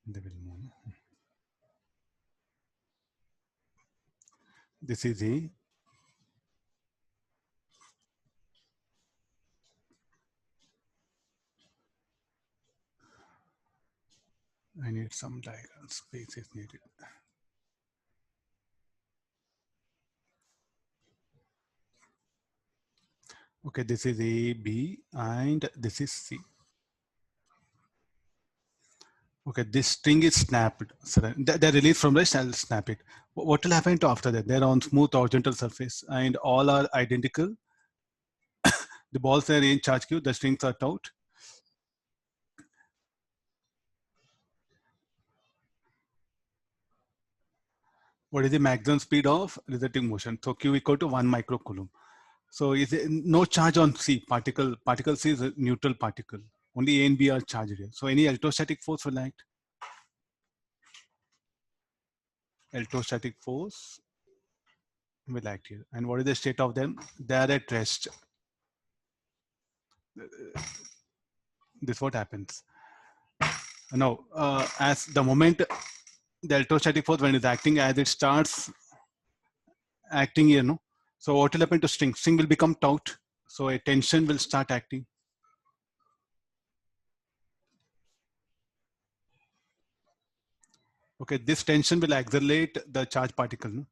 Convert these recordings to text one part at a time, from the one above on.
They will move. This is A. I need some diagram space is needed. Okay, this is A, B, and this is C. Okay, this string is snapped. So they're released from rest, I'll snap it. What will happen to after that? They're on smooth horizontal surface and all are identical. The balls are in charge queue, the strings are out. What is the maximum speed of resulting motion? So Q equal to 1 microcoulomb. So is there no charge on C? Particle C is a neutral particle. Only A and B are charged here. So any electrostatic force will act. Electrostatic force will act here. And what is the state of them? They are at rest. This is what happens. Now, as the moment the electrostatic force when it's acting, as it starts acting here, no. So what will happen to string? String will become taut. So a tension will start acting. Okay, this tension will accelerate the charge particle. No?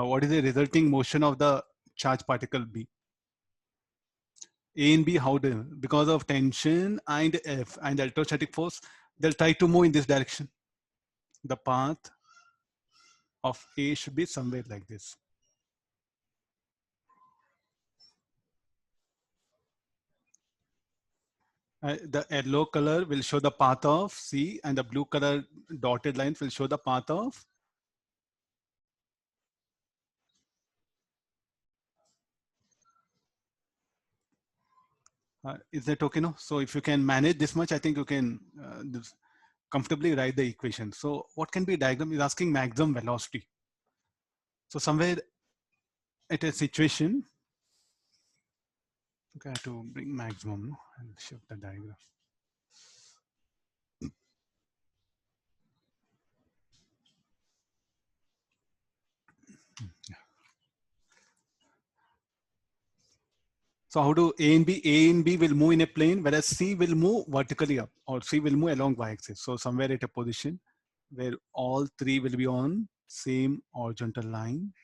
What is the resulting motion of the charge particle B? A and B, how do, because of tension and F and the electrostatic force, they'll try to move in this direction. The path of A should be somewhere like this. The yellow color will show the path of C and the blue color dotted lines will show the path of is that okay? No. So if you can manage this much, I think you can comfortably write the equation. So what can be diagram is asking maximum velocity. So somewhere at a situation, okay, I have to bring maximum. No? I'll shift the diagram. Yeah. So how do A and B? A and B will move in a plane, whereas C will move vertically up, or C will move along y-axis. So somewhere at a position where all three will be on same horizontal line.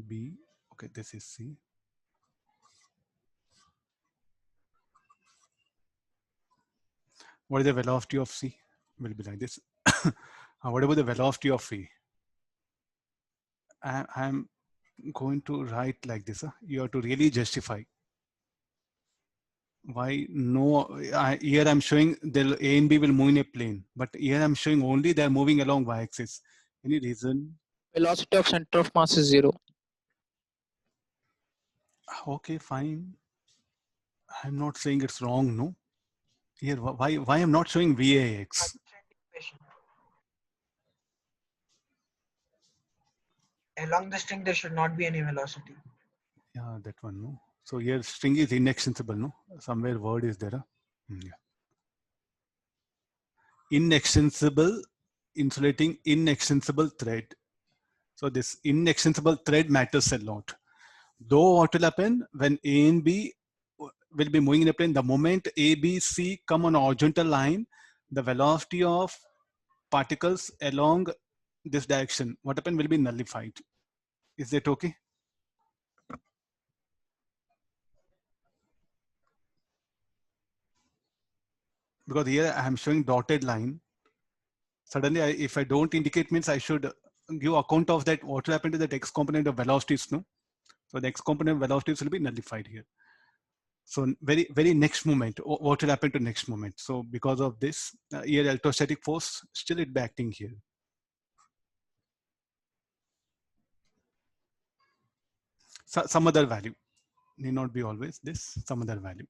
B, okay, this is C. What is the velocity of C? Will be like this. What about the velocity of V? I'm going to write like this. You have to really justify. Why no? Here I'm showing the A and B will move in a plane, but here I'm showing only they're moving along y-axis. Any reason? Velocity of center of mass is 0. Okay, fine. I'm not saying it's wrong, no? Here, why I'm not showing VAX? Along the string, there should not be any velocity. Yeah, that one, no? So here string is inextensible, no? Somewhere word is there. Yeah. Inextensible, insulating inextensible thread. So this inextensible thread matters a lot. Though what will happen when A and B will be moving in a plane, the moment A, B, C come on a horizontal line, the velocity of particles along this direction, what happened will be nullified. Is that okay? Because here I am showing dotted line. Suddenly, if I don't indicate means I should give account of that what will happen to the x component of velocities, no? So the x component velocities will be nullified here. So very next moment, what will happen to next moment? So because of this, here electrostatic force still it be acting here. So, some other value, need not be always this, some other value.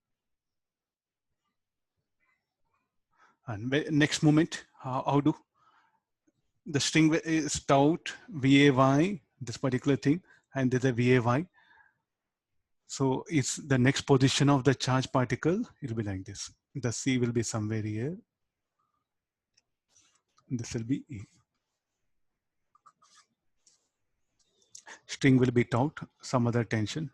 And next moment, how do? The string is taut VAY, this particular thing, and there's a VAY. So it's the next position of the charge particle, it'll be like this. The C will be somewhere here. This will be E. String will be taut, some other tension.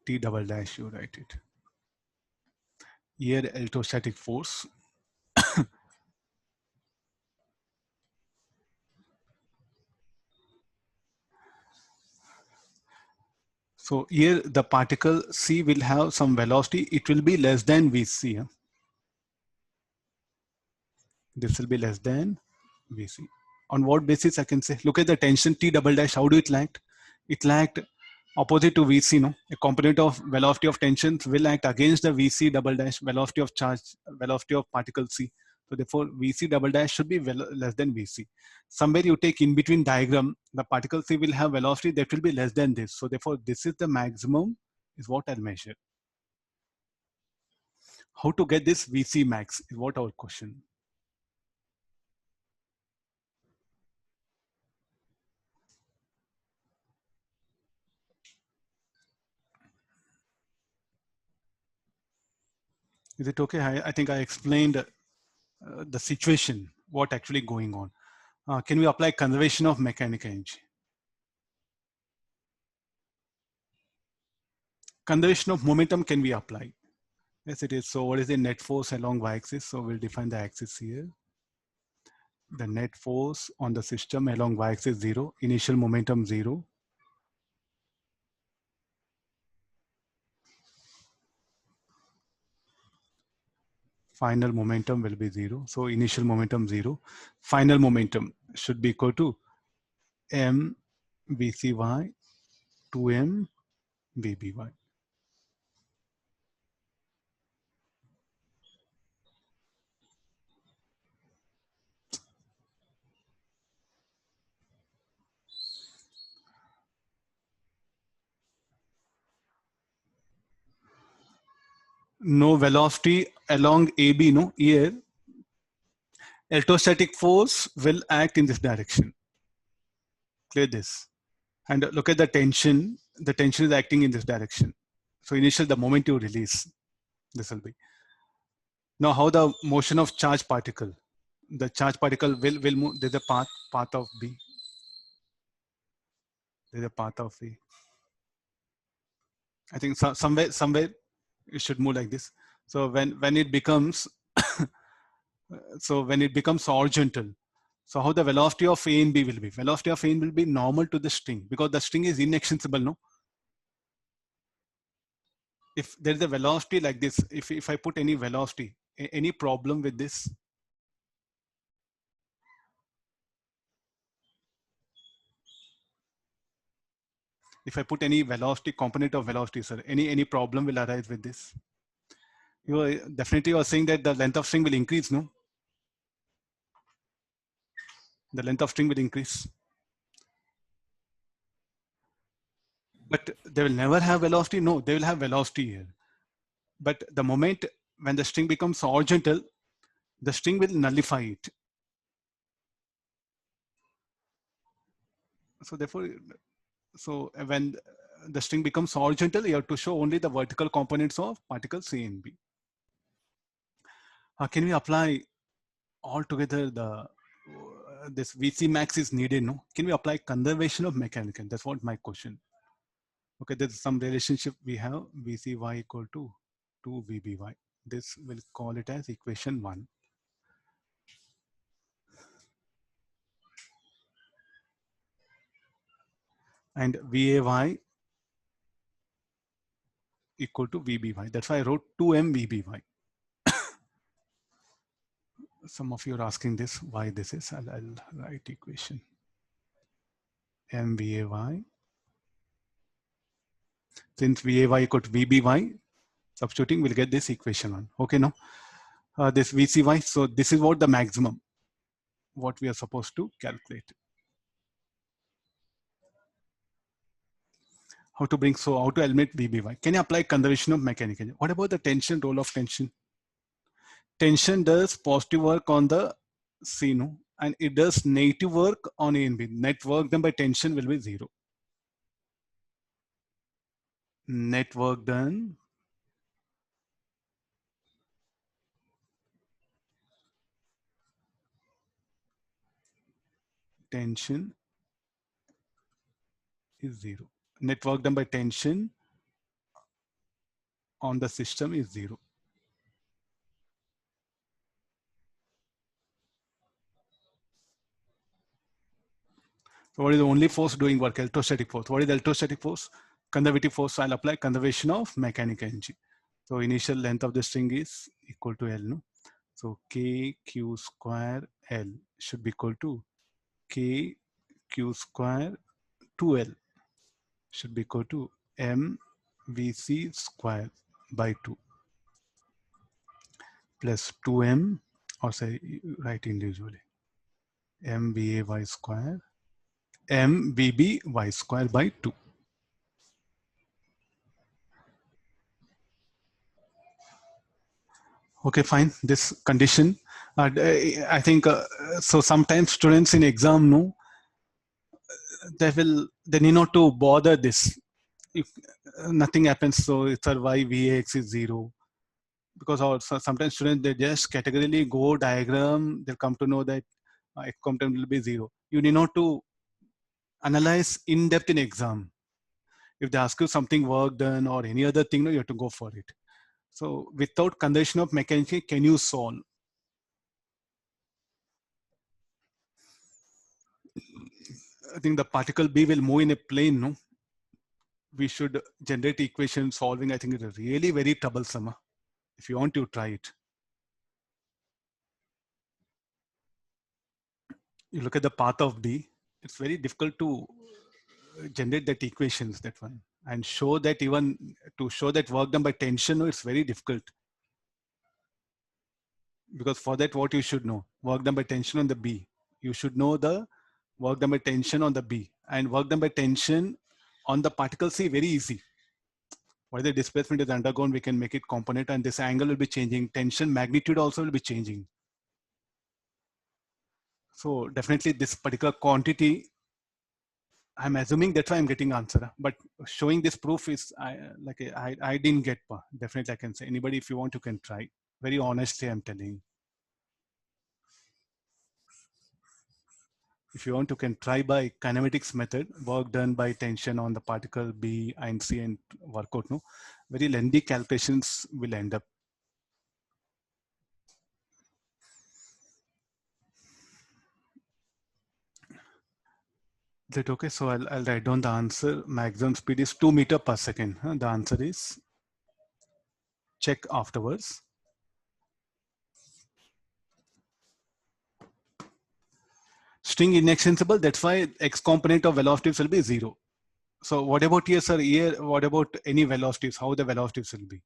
T double dash, you write it. Here electrostatic force. So here the particle C will have some velocity. It will be less than Vc. Huh? This will be less than Vc. On what basis I can say? Look at the tension T double dash. How do it act? It act opposite to Vc. No, a component of velocity of tension will act against the Vc double dash velocity of charge, velocity of particle C. So therefore, Vc double dash should be less than Vc. Somewhere you take in between diagram, the particle C will have velocity that will be less than this. So therefore, this is the maximum is what I'll measure. How to get this Vc max is what our question. Is it okay? I think I explained the situation, what actually going on. Can we apply conservation of mechanical energy? Conservation of momentum can we apply? Yes, it is. So what is the net force along y-axis? So we'll define the axis here. The net force on the system along y-axis 0, initial momentum 0. Final momentum will be 0. So initial momentum 0. Final momentum should be equal to m vcy 2m vby. No velocity along AB, no, here electrostatic force will act in this direction. Clear this. And look at the tension is acting in this direction. So initially the moment you release, this will be. Now how the motion of charge particle, the charge particle will move, there's a path of B. There's a path of A. I think somewhere it should move like this. So when it becomes, so when it becomes horizontal, so how the velocity of A and B will be? Velocity of A will be normal to the string because the string is inextensible, no? If there is a velocity like this, if I put any velocity, any problem with this? If I put any velocity, component of velocity, sir, any problem will arise with this? You are definitely saying that the length of string will increase, no? The length of string will increase. But they will never have velocity? No, they will have velocity here. But the moment when the string becomes horizontal, the string will nullify it. So therefore, so when the string becomes horizontal, you have to show only the vertical components of particles C and B. Can we apply altogether the this Vc max is needed? No, can we apply conservation of mechanical? That's what my question. Okay, there's some relationship we have Vcy equal to 2 Vby. This will call it as equation 1. And Vay equal to Vby. That's why I wrote 2m Vby. Some of you are asking this, why this is. I'll write equation. MVAY. Since VAY equal to VBY, substituting, we'll get this equation 1. Okay, now this VCY. So this is what the maximum, what we are supposed to calculate. How to bring, so how to eliminate VBY? Can you apply conservation of mechanical? What about the tension, role of tension? Tension does positive work on the C, no? and it does negative work on A and B. Net work done by tension will be 0. Net work done tension is 0. Net work done by tension on the system is 0. So what is the only force doing work? Electrostatic force. What is the electrostatic force? Conservative force. I'll apply conservation of mechanical energy. So initial length of the string is equal to L. No? So K Q square L should be equal to K Q square 2L should be equal to M VC square by 2 plus 2M, or say write individually, M VAY square M VBY square by 2. Okay, fine. This condition, I think, so sometimes students in exam know, they need not to bother this. If nothing happens, so it's a y Vx is 0. Because also sometimes students, they just categorically go diagram, they'll come to know that x component will be 0. You need not to analyze in depth in exam. If they ask you something work done or any other thing, no, you have to go for it. So without condition of mechanical, can you solve? I think the particle B will move in a plane, no? We should generate equation solving. I think it is really very troublesome. If you want to try it. You look at the path of B, it's very difficult to generate that equations, that one. And show that, even to show that work done by tension, no, it's very difficult. Because for that, what you should know? Work done by tension on the B. You should know the work done by tension on the B. And work done by tension on the particle C, very easy. Whether the displacement is undergone, we can make it component, and this angle will be changing. Tension magnitude also will be changing. So definitely this particular quantity, I'm assuming that's why I'm getting answer. But showing this proof is, I didn't get. Definitely I can say, anybody, if you want, you can try. Very honestly, I'm telling. If you want, you can try by kinematics method, work done by tension on the particle B and C, and work out. No, very lengthy calculations will end up. Is that okay? So I'll write down the answer. Maximum speed is 2 meters per second. The answer is, check afterwards. String inextensible, that's why x component of velocities will be 0. So what about here, sir? Here, what about any velocities? How the velocities will be?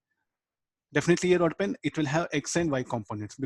Definitely here, what pen? It will have x and y components, because